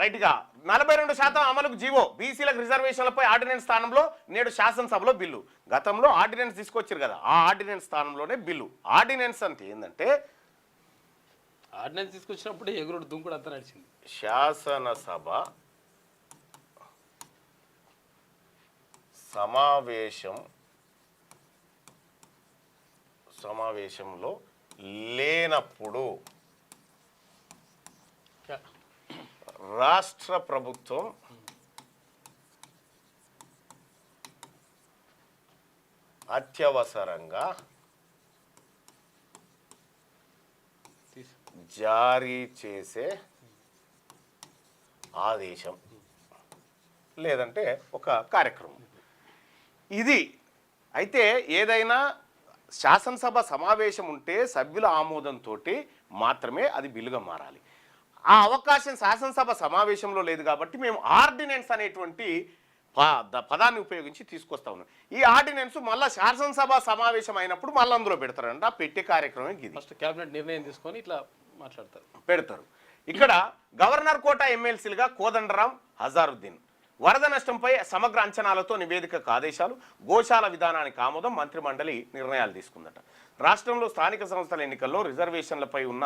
రైట్గా 42% అమలుకు జీవో బీసీలకు రిజర్వేషన్లపై ఆర్డినెన్స్ స్థానంలో నేడు శాసనసభలో బిల్లు. గతంలో ఆర్డినెన్స్ తీసుకొచ్చారు కదా, ఆ ఆర్డినెన్స్ స్థానంలోనే బిల్లు. ఆర్డినెన్స్ అంటే ఏంటంటే ఆర్డినెన్స్ తీసుకొచ్చినప్పుడు ఎగురుడు దుంకుడు అంతా నడిచింది. శాసనసభ సమావేశంలో లేనప్పుడు రాష్ట్ర ప్రభుత్వం అత్యవసరంగా జారీ చేసే ఆదేశం లేదంటే ఒక కార్యక్రమం ఇది. అయితే ఏదైనా శాసనసభ సమావేశం ఉంటే సభ్యుల ఆమోదంతో మాత్రమే అది బిల్లుగా మారాలి. ఆ అవకాశం శాసనసభ సమావేశంలో లేదు కాబట్టి మేము ఆర్డినెన్స్ అనేటువంటి పదాన్ని ఉపయోగించి తీసుకొస్తా ఉన్నాం. ఈ ఆర్డినెన్స్ మళ్ళీ శాసనసభ సమావేశం అయినప్పుడు మళ్ళీ అందులో పెడతారంట. పెట్టే కార్యక్రమం ఇది. ఫస్ట్ కేబినెట్ నిర్ణయం తీసుకొని ఇట్లా పెడతారు. ఇక్కడ గవర్నర్ కోట ఎమ్మెల్సీలుగా కోదండరాం, హజారుద్దీన్. వరద నష్టంపై సమగ్ర అంచనాలతో నివేదికకు ఆదేశాలు. గోశాల విధానానికి ఆమోదం. మంత్రిమండలి నిర్ణయాలు తీసుకుందట. రాష్ట్రంలో స్థానిక సంస్థల ఎన్నికల్లో రిజర్వేషన్లపై ఉన్న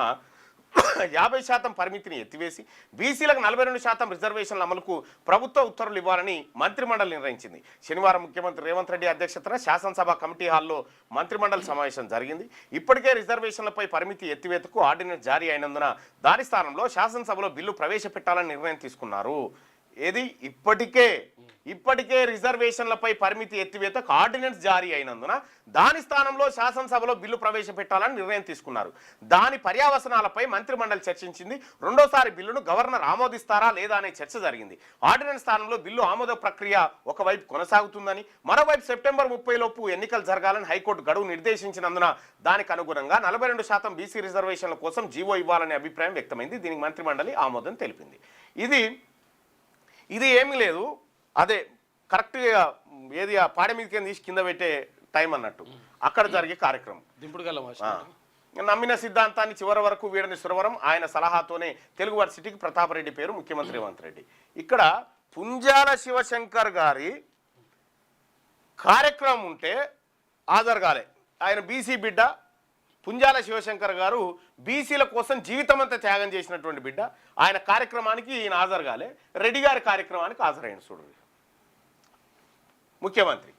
50% పరిమితిని ఎత్తివేసి బీసీలకు 42% రిజర్వేషన్ల అమలుకు ప్రభుత్వ ఉత్తర్వులు ఇవ్వాలని మంత్రిమండలి నిర్ణయించింది. శనివారం ముఖ్యమంత్రి రేవంత్ రెడ్డి అధ్యక్షతన శాసనసభ కమిటీ హాల్లో మంత్రిమండలి సమావేశం జరిగింది. ఇప్పటికే రిజర్వేషన్లపై పరిమితి ఎత్తివేతకు ఆర్డినెన్స్ జారీ అయినందున దాని స్థానంలో శాసనసభలో బిల్లు ప్రవేశపెట్టాలని నిర్ణయం తీసుకున్నారు. ఏది ఇప్పటికే రిజర్వేషన్లపై పరిమితి ఎత్తివేతకు ఆర్డినెన్స్ జారీ అయినందున దాని స్థానంలో శాసనసభలో బిల్లు ప్రవేశపెట్టాలని నిర్ణయం తీసుకున్నారు. దాని పర్యావసనాలపై మంత్రిమండలి చర్చించింది. రెండోసారి బిల్లును గవర్నర్ ఆమోదిస్తారా లేదా అనే చర్చ జరిగింది. ఆర్డినెన్స్ స్థానంలో బిల్లు ఆమోద ప్రక్రియ ఒకవైపు కొనసాగుతుందని, మరోవైపు సెప్టెంబర్ 30 లోపు ఎన్నికలు జరగాలని హైకోర్టు గడువు నిర్దేశించినందున దానికి అనుగుణంగా 42% బీసీ రిజర్వేషన్ల కోసం జీవో ఇవ్వాలనే అభిప్రాయం వ్యక్తమైంది. దీనికి మంత్రిమండలి ఆమోదం తెలిపింది. ఇది ఏమీ లేదు, అదే కరెక్ట్గా ఏది ఆ పాడ మీదకి తీసి కింద పెట్టే టైం అన్నట్టు అక్కడ జరిగే కార్యక్రమం. నమ్మిన సిద్ధాంతాన్ని చివరి వరకు వీడని సురవరం. ఆయన సలహాతోనే తెలుగు వర్సిటీకి ప్రతాపరెడ్డి పేరు ముఖ్యమంత్రి రేవంత్ రెడ్డి. ఇక్కడ పుంజాల శివశంకర్ గారి కార్యక్రమం ఉంటే హాజరు కాలే. ఆయన బీసీ బిడ్డ. పుంజాల శివశంకర్ గారు బీసీల కోసం జీవితం అంతా త్యాగం చేసినటువంటి బిడ్డ. ఆయన కార్యక్రమానికి ఈయన హాజరు కాలే. రెడ్డి గారి కార్యక్రమానికి హాజరైన చూడండి ముఖ్యమంత్రి.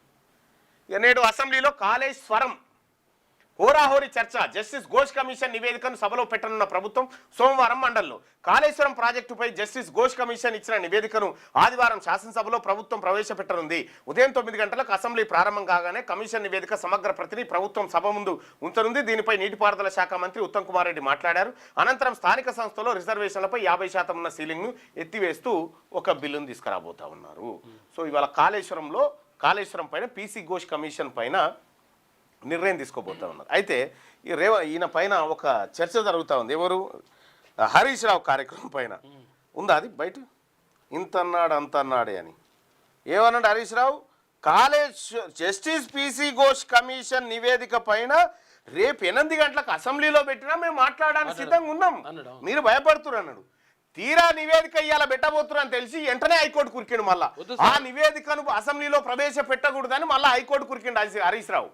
నేడు అసెంబ్లీలో కాళేశ్వరం హోరాహోరీ చర్చ. జస్టిస్ ఘోష్ కమిషన్ నివేదికను సభలో పెట్టనున్న ప్రభుత్వం సోమవారం మండలిలో కాళేశ్వరం ప్రాజెక్టుపై జస్టిస్ ఘోష్ కమిషన్ ఇచ్చిన నివేదికను ఆదివారం శాసనసభలో ప్రభుత్వం ప్రవేశపెట్టనుంది. ఉదయం 9 గంటలకు అసెంబ్లీ ప్రారంభం కాగానే కమిషన్ నివేదిక సమగ్ర ప్రతిని ప్రభుత్వం సభ ముందు ఉంచనుంది. దీనిపై నీటిపారుదల శాఖ మంత్రి ఉత్తమ్ కుమార్ రెడ్డి మాట్లాడారు. అనంతరం స్థానిక సంస్థలో రిజర్వేషన్లపై 50% ఉన్న సీలింగ్ను ఎత్తివేస్తూ ఒక బిల్లును తీసుకురాబోతా ఉన్నారు. సో ఇవాళ కాళేశ్వరం పైన పీసీ ఘోష్ కమిషన్ పైన నిర్ణయం తీసుకోబోతా ఉన్నారు. అయితే ఈయన పైన ఒక చర్చ జరుగుతూ ఉంది. ఎవరు? హరీష్ రావు కార్యక్రమం పైన ఉందా అది బయట? ఇంతన్నాడు అంతన్నాడే అని ఏమన్నాడు Harish Rao? Justice PC Ghosh commission నివేదిక పైన రేపు 8 గంటలకు అసెంబ్లీలో పెట్టినా మేము మాట్లాడడానికి సిద్ధంగా ఉన్నాం, మీరు భయపడుతున్నారు అన్నాడు. తీరా నివేదిక ఇవాళ పెట్టబోతున్నారని తెలిసి వెంటనే హైకోర్టు కురికిండు. మళ్ళా ఆ నివేదికను అసెంబ్లీలో ప్రవేశపెట్టకూడదని మళ్ళీ హైకోర్టు కురికిండు హరీష్ రావు.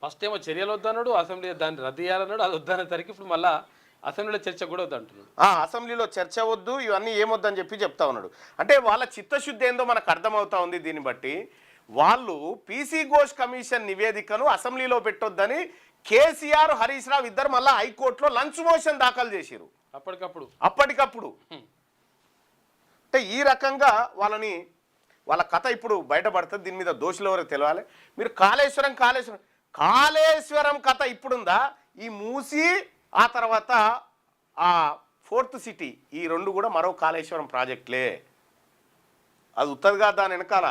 ఫస్ట్ ఏమో చర్యలు వద్దన్నాడు, అసెంబ్లీ దాన్ని రద్దు చేయాలన్నాడు. అది వద్దనేసరికి ఇప్పుడు మళ్ళీ అసెంబ్లీలో చర్చ కూడా వద్దంటున్నాడు. అసెంబ్లీలో చర్చ వద్దు, ఇవన్నీ ఏమొద్దని చెప్పి చెప్తా ఉన్నాడు. అంటే వాళ్ళ చిత్తశుద్ధి ఏందో మనకు అర్థమవుతా ఉంది. దీన్ని బట్టి వాళ్ళు పీసీ ఘోష్ కమిషన్ నివేదికను అసెంబ్లీలో పెట్టొద్దని కేసీఆర్, హరీష్ రావు ఇద్దరు మళ్ళీ హైకోర్టులో లంచ్ మోషన్ దాఖలు చేశారు అప్పటికప్పుడు. అంటే ఈ రకంగా వాళ్ళ కథ ఇప్పుడు బయటపడుతుంది. దీని మీద దోషులు ఎవరో తెలియాలి. మీరు కాళేశ్వరం కథ ఇప్పుడుందా? ఈ మూసి ఆ తర్వాత ఆ 4th సిటీ, ఈ 2 కూడా మరో కాళేశ్వరం ప్రాజెక్టులే. అది ఉత్తరగా దాని వెనకాల